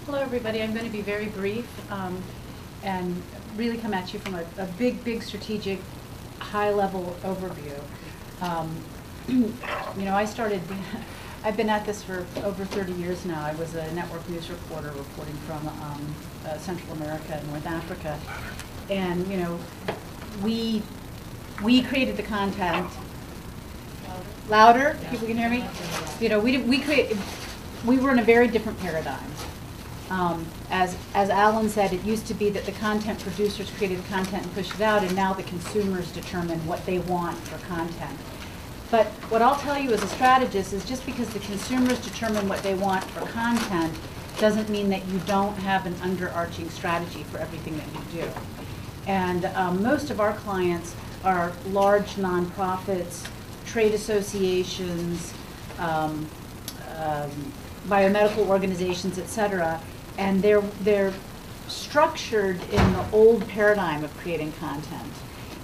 Hello, everybody. I'm going to be very brief and really come at you from a big strategic, high-level overview. You know, I've been at this for over 30 years now. I was a network news reporter reporting from Central America and North Africa. And, you know, we created the content. Louder? People can hear me? You know, we were in a very different paradigm. As Alan said, it used to be that the content producers created the content and pushed it out, and now the consumers determine what they want for content. But what I'll tell you as a strategist is just because the consumers determine what they want for content doesn't mean that you don't have an underarching strategy for everything that you do. And most of our clients are large nonprofits, trade associations, biomedical organizations, et cetera, and they're structured in the old paradigm of creating content.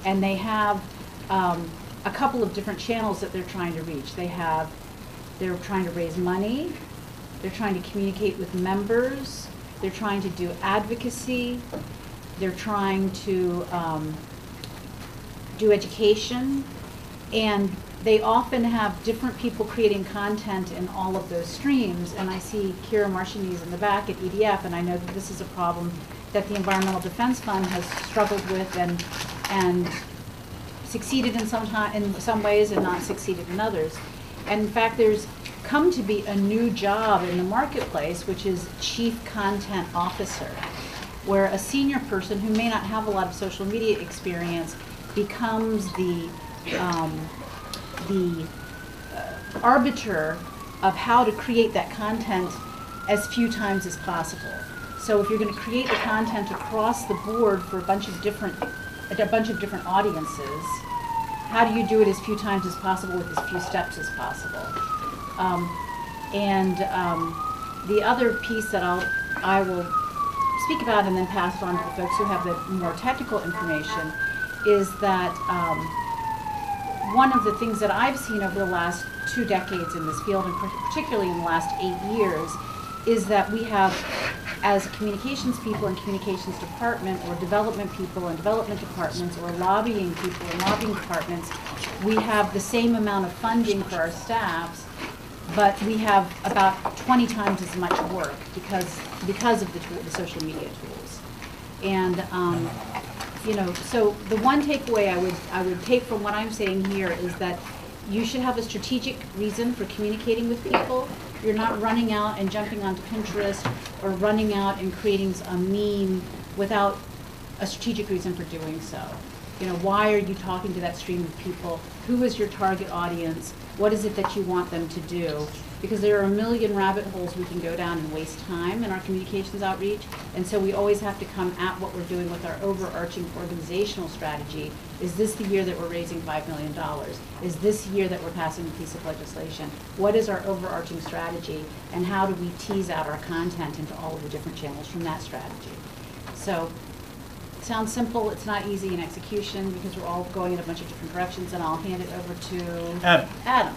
And they have a couple of different channels that they're trying to reach. They're trying to raise money, they're trying to communicate with members, they're trying to do advocacy, they're trying to do education, and they often have different people creating content in all of those streams. And I see Kira Marchionese in the back at EDF, and I know that this is a problem that the Environmental Defense Fund has struggled with and succeeded in some ways and not succeeded in others. And in fact, there's come to be a new job in the marketplace, which is Chief Content Officer, where a senior person who may not have a lot of social media experience becomes the arbiter of how to create that content as few times as possible. So if you're going to create the content across the board for a bunch of different audiences, how do you do it as few times as possible with as few steps as possible? The other piece that I will speak about and then pass it on to the folks who have the more technical information is that one of the things that I've seen over the last 2 decades in this field, and particularly in the last 8 years, is that we have, as communications people in communications department, or development people in development departments, or lobbying people in lobbying departments, we have the same amount of funding for our staffs, but we have about 20 times as much work because of the social media tools. And you know, so the one takeaway I would take from what I'm saying here is that you should have a strategic reason for communicating with people. You're not running out and jumping onto Pinterest or running out and creating a meme without a strategic reason for doing so. You know, why are you talking to that stream of people? Who is your target audience? What is it that you want them to do? Because there are a million rabbit holes we can go down and waste time in our communications outreach, and so we always have to come at what we're doing with our overarching organizational strategy. Is this the year that we're raising $5 million? Is this year that we're passing a piece of legislation? What is our overarching strategy, and how do we tease out our content into all of the different channels from that strategy? So, it sounds simple, it's not easy in execution because we're all going in a bunch of different directions, and I'll hand it over to Adam.